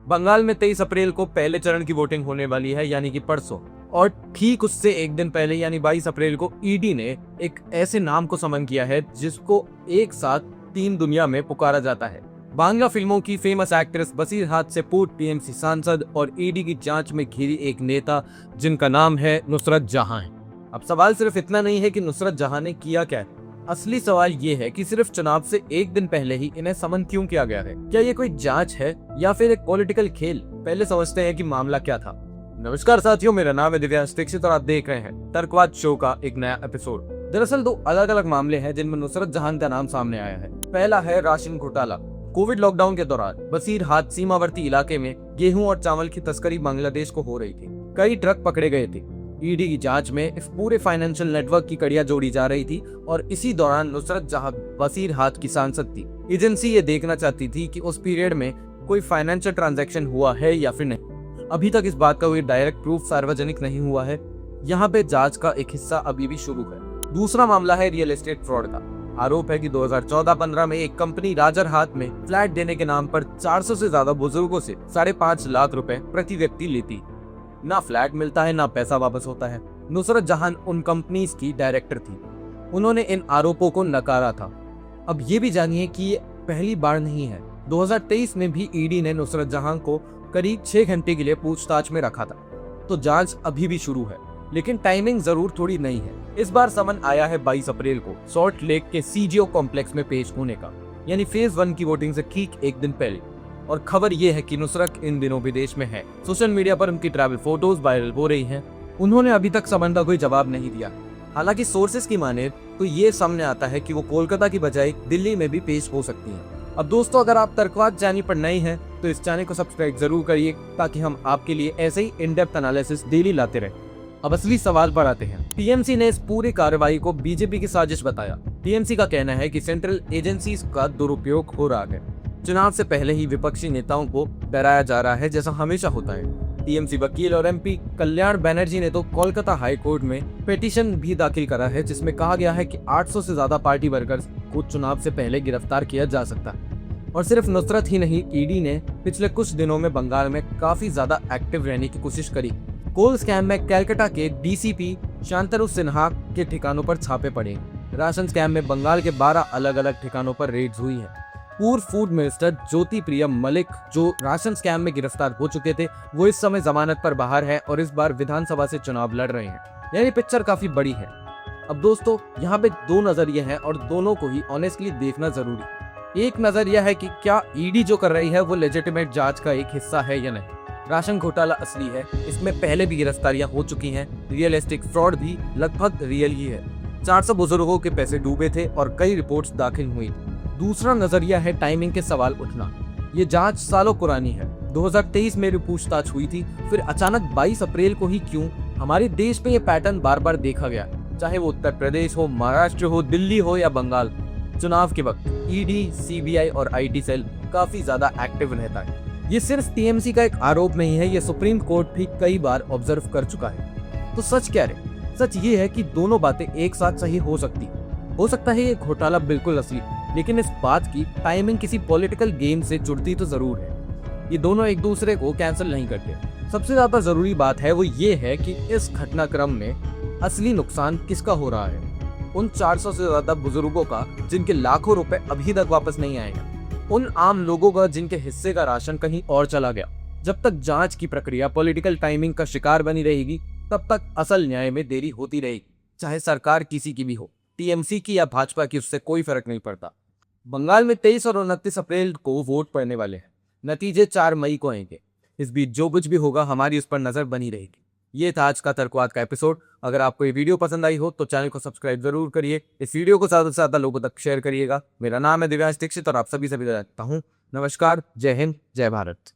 बंगाल में 23 अप्रैल को पहले चरण की वोटिंग होने वाली है, यानी कि परसों। और ठीक उससे एक दिन पहले यानी 22 अप्रैल को ईडी ने एक ऐसे नाम को समन किया है जिसको एक साथ 3 दुनिया में पुकारा जाता है। बांग्ला फिल्मों की फेमस एक्ट्रेस बसीरहाट से पूर्व टीएमसी सांसद और ईडी की जांच में घिरी एक नेता जिनका नाम है नुसरत जहां। अब सवाल सिर्फ इतना नहीं है कि नुसरत जहां ने किया क्या है, असली सवाल ये है कि सिर्फ चुनाव से एक दिन पहले ही इन्हें समन क्यों किया गया है। क्या ये कोई जांच है या फिर एक पॉलिटिकल खेल? पहले समझते हैं कि मामला क्या था। नमस्कार साथियों, मेरा नाम है दिव्यांश दीक्षित और आप देख रहे हैं तर्कवाद शो का एक नया एपिसोड। दरअसल 2 अलग अलग मामले हैं जिनमें नुसरत जहां का नाम सामने आया है। पहला है राशन घोटाला। कोविड लॉकडाउन के दौरान बसीरहाट सीमावर्ती इलाके में गेहूं और चावल की तस्करी बांग्लादेश को हो रही थी। कई ट्रक पकड़े गए थे। ईडी की जांच में इस पूरे फाइनेंशियल नेटवर्क की कड़ियां जोड़ी जा रही थी और इसी दौरान नुसरत जहां बसीरहाट की सांसद थी। एजेंसी ये देखना चाहती थी कि उस पीरियड में कोई फाइनेंशियल ट्रांजैक्शन हुआ है या फिर नहीं। अभी तक इस बात का कोई डायरेक्ट प्रूफ सार्वजनिक नहीं हुआ है। यहाँ पे जांच का एक हिस्सा अभी भी शुरू है। दूसरा मामला है रियल एस्टेट फ्रॉड का। आरोप है कि 2014-15 में एक कंपनी राजरहाट में फ्लैट देने के नाम पर 400 से ज्यादा बुजुर्गों से 5.5 लाख रुपए प्रति व्यक्ति लेती। ना फ्लैट मिलता है ना पैसा वापस होता है। नुसरत जहां उन कंपनीज की डायरेक्टर थी। उन्होंने इन आरोपों को नकारा था। अब ये भी जानिए कि ये पहली बार नहीं है। 2023 में भी ईडी ने नुसरत जहां को करीब 6 घंटे के लिए पूछताछ में रखा था। तो जांच अभी भी शुरू है, लेकिन टाइमिंग जरूर थोड़ी नई है। इस बार समन आया है 22 अप्रैल को सॉल्ट लेक के सीजीओ कॉम्प्लेक्स में पेश होने का, यानी फेज 1 की वोटिंग से ठीक एक दिन पहले। और खबर ये है कि नुसरत इन दिनों विदेश में है। सोशल मीडिया पर उनकी ट्रैवल फोटोज वायरल हो रही हैं। उन्होंने अभी तक समन का कोई जवाब नहीं दिया। हालांकि सोर्सेस की माने तो ये सामने आता है कि वो कोलकाता की बजाय दिल्ली में भी पेश हो सकती हैं। अब दोस्तों, अगर आप तर्कवाद चैनल पर नए हैं तो इस चैनल को सब्सक्राइब जरूर करिए ताकि हम आपके लिए ऐसे ही इन डेप्थ एनालिसिस डेली लाते रहें। अब असली सवाल पर आते हैं। टीएमसी ने इस पूरी कार्रवाई को बीजेपी की साजिश बताया। टीएमसी का कहना है कि सेंट्रल एजेंसीज का दुरुपयोग हो रहा है। चुनाव से पहले ही विपक्षी नेताओं को डराया जा रहा है, जैसा हमेशा होता है। टीएमसी वकील और एमपी कल्याण बनर्जी ने तो कोलकाता हाई कोर्ट में पिटीशन भी दाखिल करा है, जिसमें कहा गया है कि 800 से ज्यादा पार्टी वर्कर्स को चुनाव से पहले गिरफ्तार किया जा सकता है। और सिर्फ नुसरत ही नहीं, ईडी ने पिछले कुछ दिनों में बंगाल में काफी ज्यादा एक्टिव रहने की कोशिश करी। कोल स्कैम में कलकत्ता के डीसीपी शांतनु सिन्हा के ठिकानों पर छापे पड़े। राशन स्कैम में बंगाल के 12 अलग अलग ठिकानों पर रेड्स हुई है। पूर्व फूड मिनिस्टर ज्योति प्रिया मलिक, जो राशन स्कैम में गिरफ्तार हो चुके थे, वो इस समय जमानत पर बाहर है और इस बार विधानसभा से चुनाव लड़ रहे हैं। यानी पिक्चर काफी बड़ी है। अब दोस्तों, यहाँ पे 2 नजरिए हैं और दोनों को ही ऑनेस्टली देखना जरूरी। एक नजरिया है कि क्या ईडी जो कर रही है वो लेजिटिमेट जांच का एक हिस्सा है या नहीं। राशन घोटाला असली है, इसमें पहले भी गिरफ्तारियां हो चुकी हैं। रियल एस्टेट फ्रॉड भी लगभग रियल ही है। 400 बुजुर्गों के पैसे डूबे थे और कई रिपोर्ट्स दाखिल हुई। दूसरा नजरिया है टाइमिंग के सवाल उठना। ये जांच सालों पुरानी है। 2023 में पूछताछ हुई थी, फिर अचानक 22 अप्रैल को ही क्यों? हमारे देश में ये पैटर्न बार बार देखा गया, चाहे वो उत्तर प्रदेश हो, महाराष्ट्र हो, दिल्ली हो या बंगाल। चुनाव के वक्त ईडी, सीबीआई और आईटी सेल काफी ज्यादा एक्टिव रहता है। ये सिर्फ टीएमसी का एक आरोप नहीं है, ये सुप्रीम कोर्ट भी कई बार ऑब्जर्व कर चुका है। तो सच क्या है? सच ये है कि दोनों बातें एक साथ सही हो सकती। हो सकता है ये घोटाला बिल्कुल असली, लेकिन इस बात की टाइमिंग किसी पॉलिटिकल गेम से जुड़ती तो जरूर है। ये दोनों एक दूसरे को कैंसिल नहीं करते। सबसे ज्यादा जरूरी बात है वो ये है कि इस घटनाक्रम में असली नुकसान किसका हो रहा है। उन 400 से ज्यादा बुजुर्गों का जिनके लाखों रुपए अभी तक वापस नहीं आएगा, उन आम लोगों का जिनके हिस्से का राशन कहीं और चला गया। जब तक जांच की प्रक्रिया पॉलिटिकल टाइमिंग का शिकार बनी रहेगी, तब तक असल न्याय में देरी होती रहेगी, चाहे सरकार किसी की भी हो, टीएमसी की या भाजपा की, उससे कोई फर्क नहीं पड़ता। बंगाल में 23 और 29 अप्रैल को वोट पड़ने वाले हैं। नतीजे 4 मई को आएंगे। इस बीच जो कुछ भी होगा हमारी उस पर नजर बनी रहेगी। ये था आज का तर्कवाद का एपिसोड। अगर आपको ये वीडियो पसंद आई हो तो चैनल को सब्सक्राइब जरूर करिए। इस वीडियो को ज्यादा से ज्यादा लोगों तक शेयर करिएगा। मेरा नाम है दिव्यांश दीक्षित और आप सभी से विदा लेता हूँ। नमस्कार, जय हिंद, जय भारत।